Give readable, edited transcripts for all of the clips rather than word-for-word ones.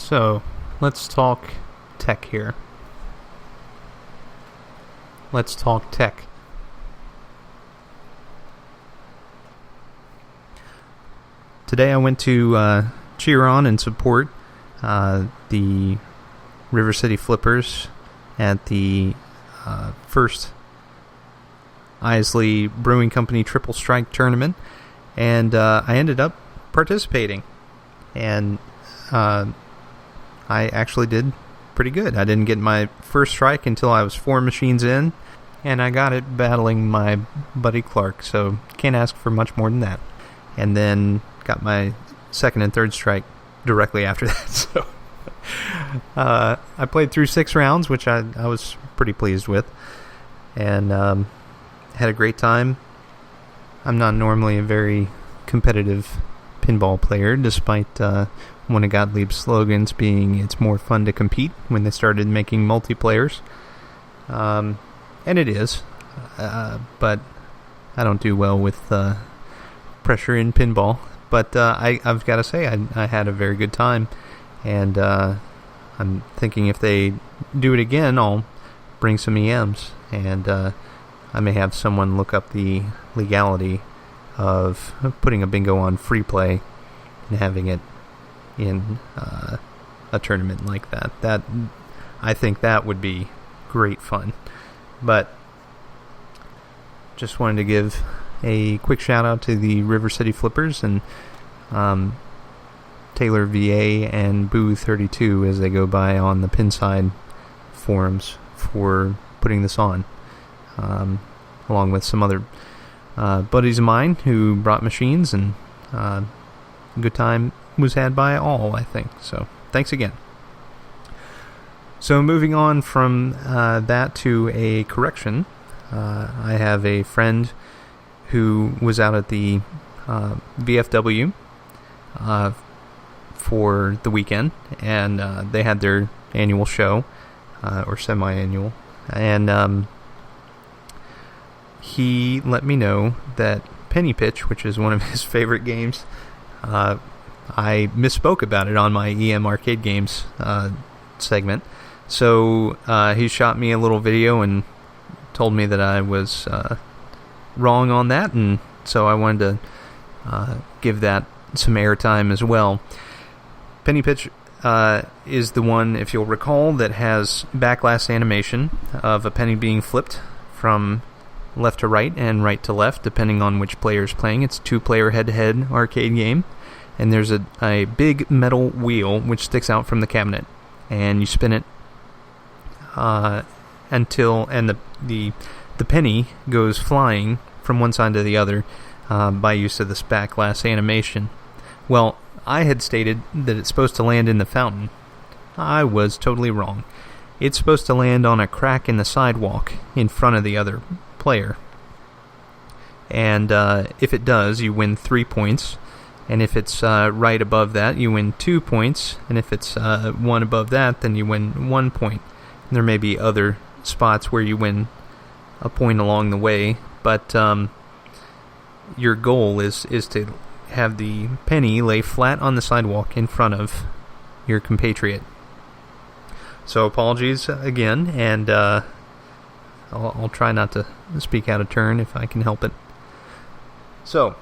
So, let's talk tech here. Let's talk tech. Today I went to cheer on and support the River City Flippers at the first Isley Brewing Company Triple Strike Tournament, and I ended up participating, and I actually did pretty good. I didn't get my first strike until I was 4 machines in, and I got it battling my buddy Clark, so can't ask for much more than that. And then got my second and third strike directly after that, so I played through 6 rounds, which I was pretty pleased with, and had a great time. I'm not normally a very competitive pinball player, despite one of Gottlieb's slogans being "It's more fun to compete" when they started making multiplayers. And it is, but I don't do well with pressure in pinball. But I've got to say, I had a very good time, and I'm thinking if they do it again, I'll bring some EMs, and I may have someone look up the legality of putting a bingo on free play and having it in a tournament like that. I think that would be great fun. But just wanted to give a quick shout out to the River City Flippers and Taylor VA and Boo 32 as they go by on the Pinside forums for putting this on, along with some other buddies of mine who brought machines, and a good time was had by all, I think. So thanks again. So moving on from that to a correction, I have a friend who was out at the VFW for the weekend, and they had their annual show, or semi-annual, and he let me know that Penny Pitch, which is one of his favorite games, I misspoke about it on my EM Arcade Games segment, so he shot me a little video and told me that I was wrong on that, and so I wanted to give that some airtime as well. Penny Pitch is the one, if you'll recall, that has backlash animation of a penny being flipped from left to right and right to left, depending on which player is playing. It's a 2-player head-to-head arcade game, and there's a big metal wheel which sticks out from the cabinet, and you spin it until the penny goes flying from one side to the other by use of this backlash animation. Well, I had stated that it's supposed to land in the fountain. I was totally wrong. It's supposed to land on a crack in the sidewalk in front of the other player. And if it does, you win 3 points. And if it's right above that, you win 2 points. And if it's one above that, then you win 1 point. And there may be other spots where you win a point along the way, but your goal is to have the penny lay flat on the sidewalk in front of your compatriot. So apologies again, and I'll try not to speak out of turn if I can help it. So,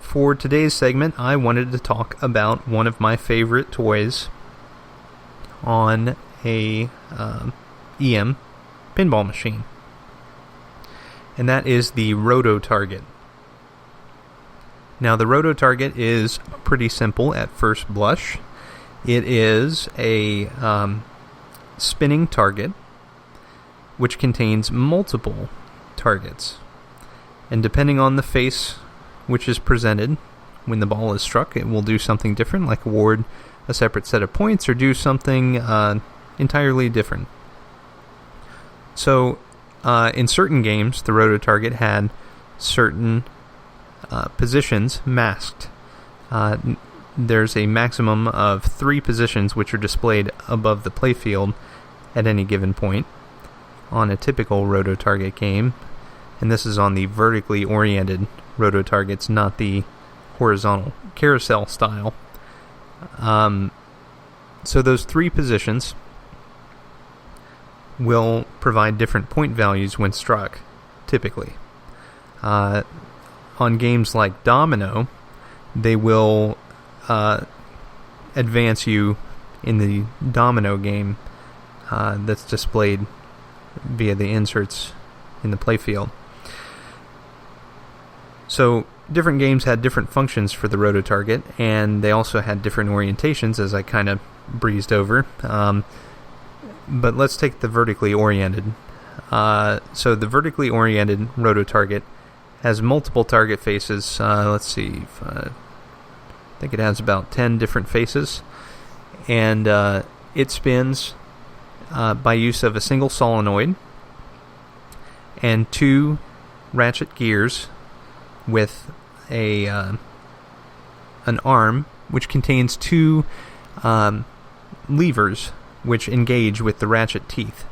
for today's segment, I wanted to talk about one of my favorite toys on a EM pinball machine, and that is the Roto-Target. Now, the Roto-Target is pretty simple at first blush. It is a spinning target which contains multiple targets, and depending on the face which is presented when the ball is struck, it will do something different, like award a separate set of points or do something entirely different. So in certain games, the Roto-Target had certain positions masked. There's a maximum of 3 positions which are displayed above the playfield at any given point on a typical Roto-Target game, and this is on the vertically oriented Roto-Targets, not the horizontal carousel style. So those three positions will provide different point values when struck, typically. On games like Domino, they will advance you in the domino game that's displayed via the inserts in the playfield. So different games had different functions for the Roto-Target, and they also had different orientations, as I kind of breezed over. But let's take the vertically oriented. So the vertically oriented Roto-Target has multiple target faces. Let's see. I think it has about 10 different faces. And it spins by use of a single solenoid and 2 ratchet gears with an arm which contains 2 levers which engage with the ratchet teeth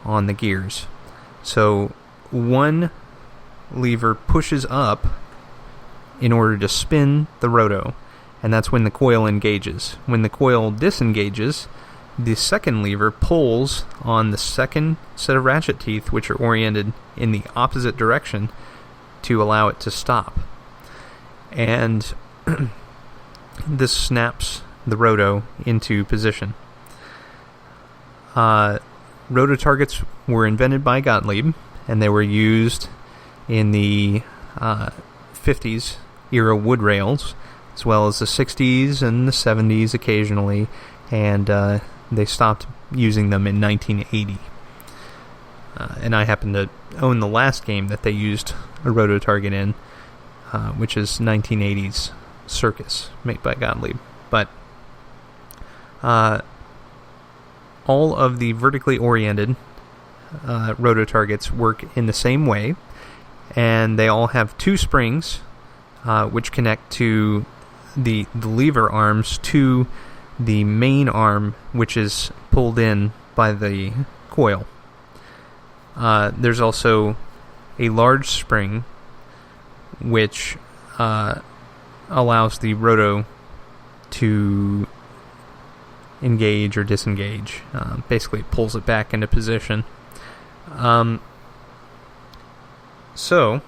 on the gears. So one lever pushes up in order to spin the roto, and that's when the coil engages. When the coil disengages, the second lever pulls on the second set of ratchet teeth, which are oriented in the opposite direction, to allow it to stop. And this snaps the roto into position. Roto-Targets were invented by Gottlieb, and they were used in the 50s era wood rails, as well as the 60s and the 70s occasionally, and they stopped using them in 1980. And I happen to own the last game that they used a Roto-Target in, which is 1980's Circus, made by Gottlieb. But all of the vertically oriented Roto-Targets work in the same way, and they all have 2 springs which connect to the lever arms to the main arm, which is pulled in by the coil. There's also a large spring which allows the roto to engage or disengage. Basically, it pulls it back into position. So,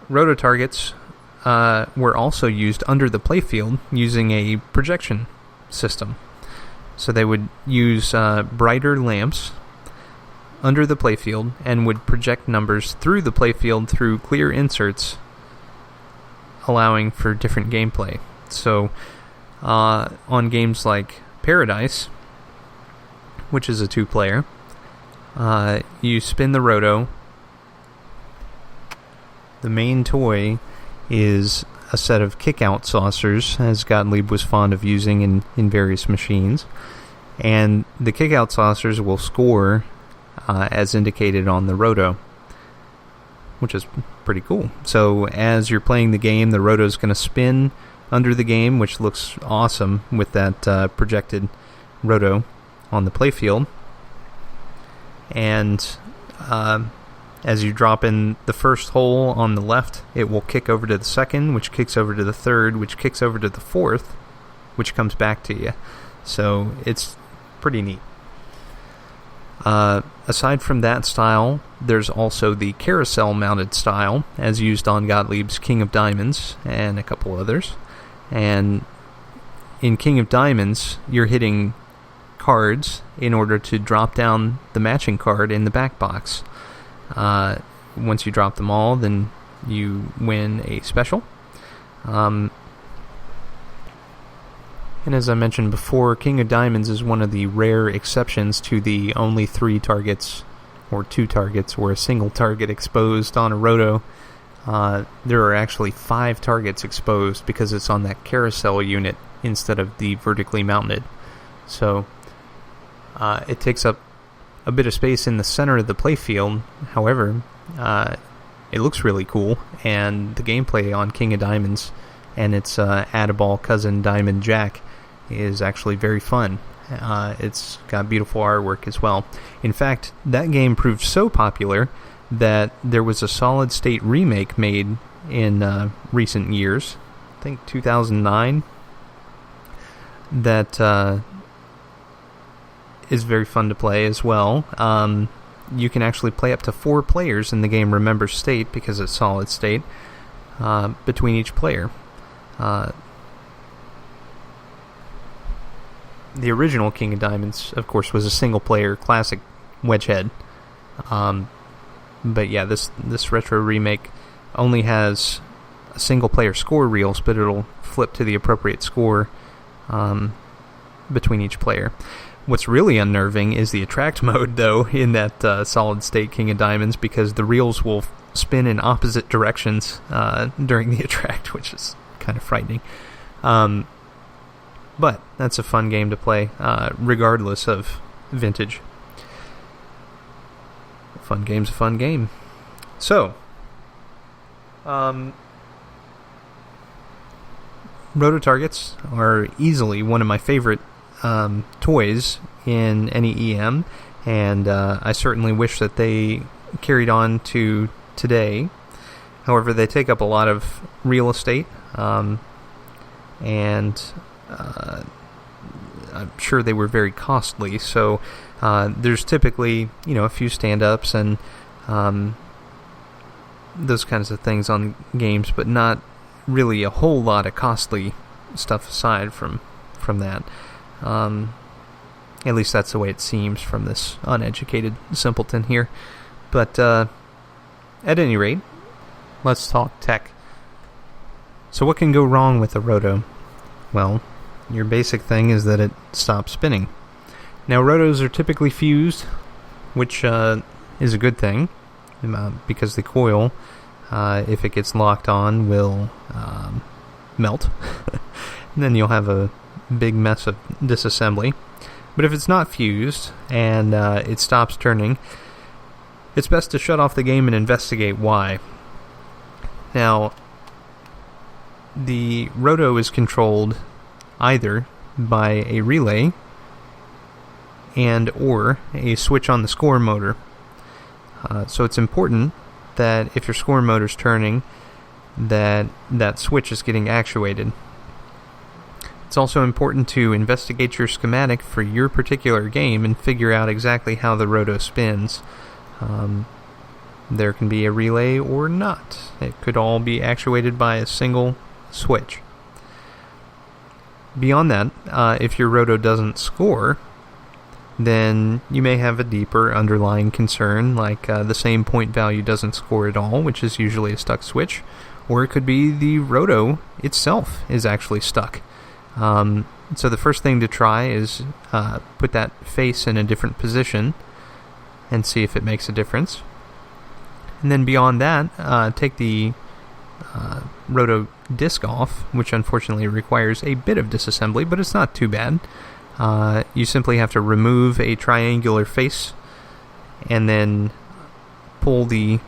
Roto-Targets were also used under the playfield using a projection system. So they would use brighter lamps under the playfield and would project numbers through the playfield through clear inserts, allowing for different gameplay. So, on games like Paradise, which is a 2-player, you spin the roto. The main toy is a set of kick-out saucers, as Gottlieb was fond of using in various machines. And the kick-out saucers will score as indicated on the roto, which is pretty cool. So as you're playing the game, the roto is going to spin under the game, which looks awesome with that projected roto on the playfield. And as you drop in the first hole on the left, it will kick over to the second, which kicks over to the third, which kicks over to the fourth, which comes back to you. So it's pretty neat. Aside from that style, there's also the carousel-mounted style, as used on Gottlieb's King of Diamonds and a couple others. And in King of Diamonds, you're hitting cards in order to drop down the matching card in the back box. Once you drop them all, then you win a special. And as I mentioned before, King of Diamonds is one of the rare exceptions to the only 3 targets or 2 targets or a single target exposed on a roto. There are actually 5 targets exposed because it's on that carousel unit instead of the vertically mounted. So it takes up a bit of space in the center of the playfield. However, it looks really cool, and the gameplay on King of Diamonds and its add-a-ball cousin Diamond Jack is actually very fun. It's got beautiful artwork as well. In fact, that game proved so popular that there was a solid-state remake made in recent years, I think 2009, that is very fun to play as well. You can actually play up to 4 players in the game Remember State, because it's solid state, between each player. The original King of Diamonds, of course, was a single-player classic Wedgehead. But yeah, this retro remake only has a single-player score reels, but it'll flip to the appropriate score between each player. What's really unnerving is the attract mode, though, in that solid-state King of Diamonds, because the reels will spin in opposite directions during the attract, which is kind of frightening. But that's a fun game to play, regardless of vintage. Fun game's a fun game. So, Roto-Targets are easily one of my favorite toys in any EM, and I certainly wish that they carried on to today. However, they take up a lot of real estate, and I'm sure they were very costly, so there's typically, a few stand-ups and those kinds of things on games, but not really a whole lot of costly stuff aside from that. At least that's the way it seems from this uneducated simpleton here. But at any rate, let's talk tech. So what can go wrong with a Roto? Well, your basic thing is that it stops spinning. Now, Rotos are typically fused, which is a good thing, because the coil, if it gets locked on, will melt. And then you'll have a big mess of disassembly. But if it's not fused and it stops turning, it's best to shut off the game and investigate why. Now, the Roto is controlled either by a relay and or a switch on the score motor. So it's important that if your score motor's turning, that switch is getting actuated. It's also important to investigate your schematic for your particular game and figure out exactly how the Roto spins. There can be a relay or not. It could all be actuated by a single switch. Beyond that, if your Roto doesn't score, then you may have a deeper underlying concern, like the same point value doesn't score at all, which is usually a stuck switch, or it could be the Roto itself is actually stuck. So the first thing to try is put that face in a different position and see if it makes a difference. And then beyond that, take the Roto disc off, which unfortunately requires a bit of disassembly, but it's not too bad. You simply have to remove a triangular face and then pull the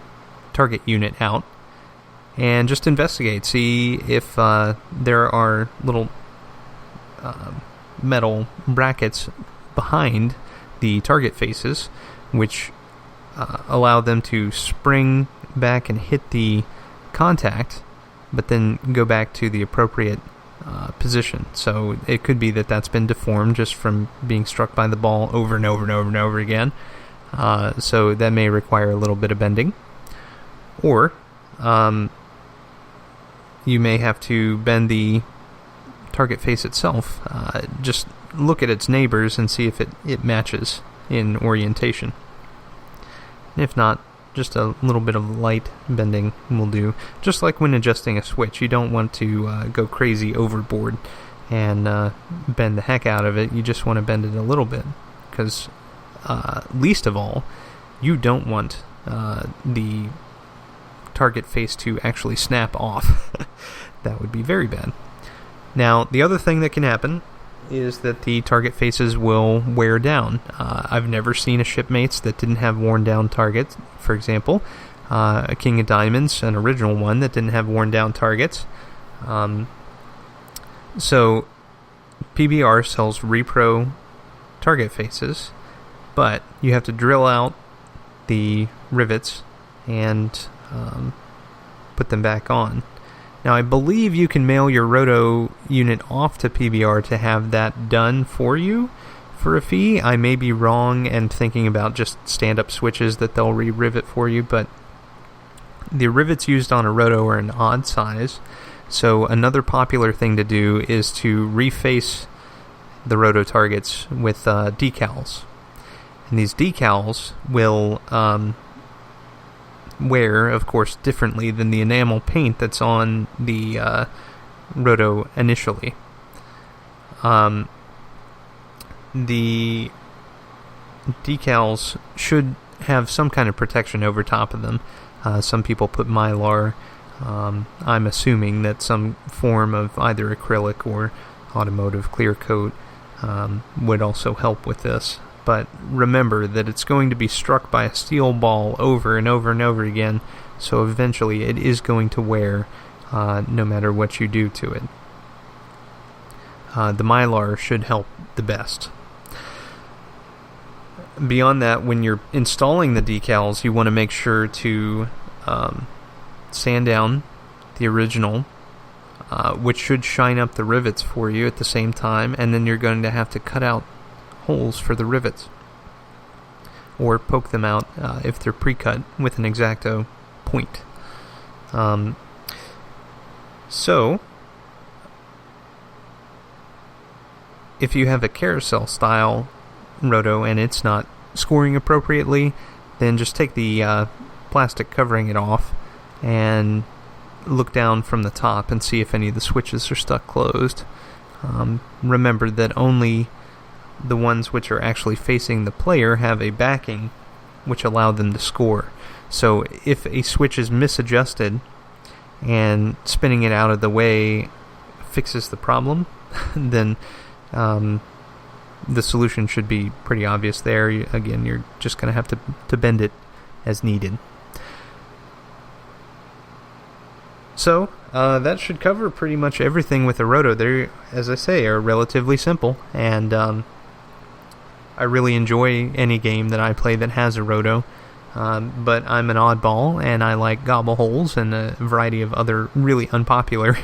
target unit out and just investigate. See if there are little metal brackets behind the target faces, which allow them to spring back and hit the contact, but then go back to the appropriate position. So it could be that that's been deformed just from being struck by the ball over and over and over and over again. So that may require a little bit of bending. Or you may have to bend the target face itself. Just look at its neighbors and see if it matches in orientation. If not, just a little bit of light bending will do. Just like when adjusting a switch, you don't want to go crazy overboard and bend the heck out of it. You just want to bend it a little bit, because least of all, you don't want the target face to actually snap off. That would be very bad. Now, the other thing that can happen is that the target faces will wear down. I've never seen a shipmates that didn't have worn down targets. For example, a King of Diamonds, an original one that didn't have worn down targets. So PBR sells repro target faces, but you have to drill out the rivets and put them back on. Now, I believe you can mail your Roto unit off to PBR to have that done for you for a fee. I may be wrong and thinking about just stand-up switches that they'll re-rivet for you, but the rivets used on a Roto are an odd size. So another popular thing to do is to reface the Roto-Targets with decals. And these decals will wear, of course, differently than the enamel paint that's on the Roto initially. The decals should have some kind of protection over top of them. Some people put Mylar. I'm assuming that some form of either acrylic or automotive clear coat would also help with this. But remember that it's going to be struck by a steel ball over and over and over again, so eventually it is going to wear no matter what you do to it. The Mylar should help the best. Beyond that, when you're installing the decals, you want to make sure to sand down the original, which should shine up the rivets for you at the same time, and then you're going to have to cut out holes for the rivets, or poke them out if they're pre-cut with an X-Acto point. So, if you have a carousel style Roto and it's not scoring appropriately, then just take the plastic covering it off and look down from the top and see if any of the switches are stuck closed. Remember that only the ones which are actually facing the player have a backing which allow them to score. So if a switch is misadjusted and spinning it out of the way fixes the problem, then the solution should be pretty obvious there. Again, you're just going to have to bend it as needed. So, that should cover pretty much everything with a Roto. They, as I say, are relatively simple, and I really enjoy any game that I play that has a Roto, but I'm an oddball, and I like gobble holes and a variety of other really unpopular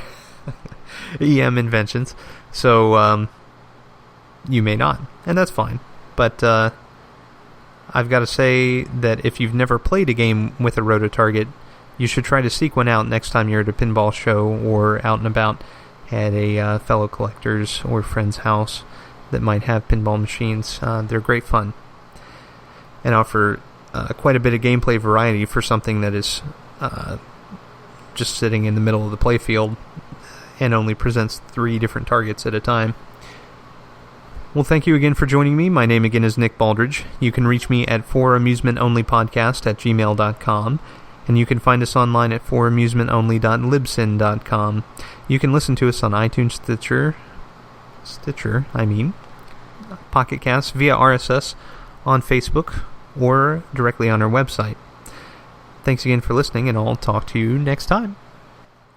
EM inventions, so you may not, and that's fine. But I've got to say that if you've never played a game with a Roto-Target, you should try to seek one out next time you're at a pinball show or out and about at a fellow collector's or friend's house that might have pinball machines. They're great fun and offer quite a bit of gameplay variety for something that is just sitting in the middle of the playfield and only presents 3 different targets at a time. Well, thank you again for joining me. My name again is Nick Baldridge. You can reach me at foramusementonlypodcast@gmail.com, and you can find us online at foramusementonly.libsyn.com. You can listen to us on iTunes, Pocket Cast, via RSS, on Facebook, or directly on our website. Thanks again for listening, and I'll talk to you next time.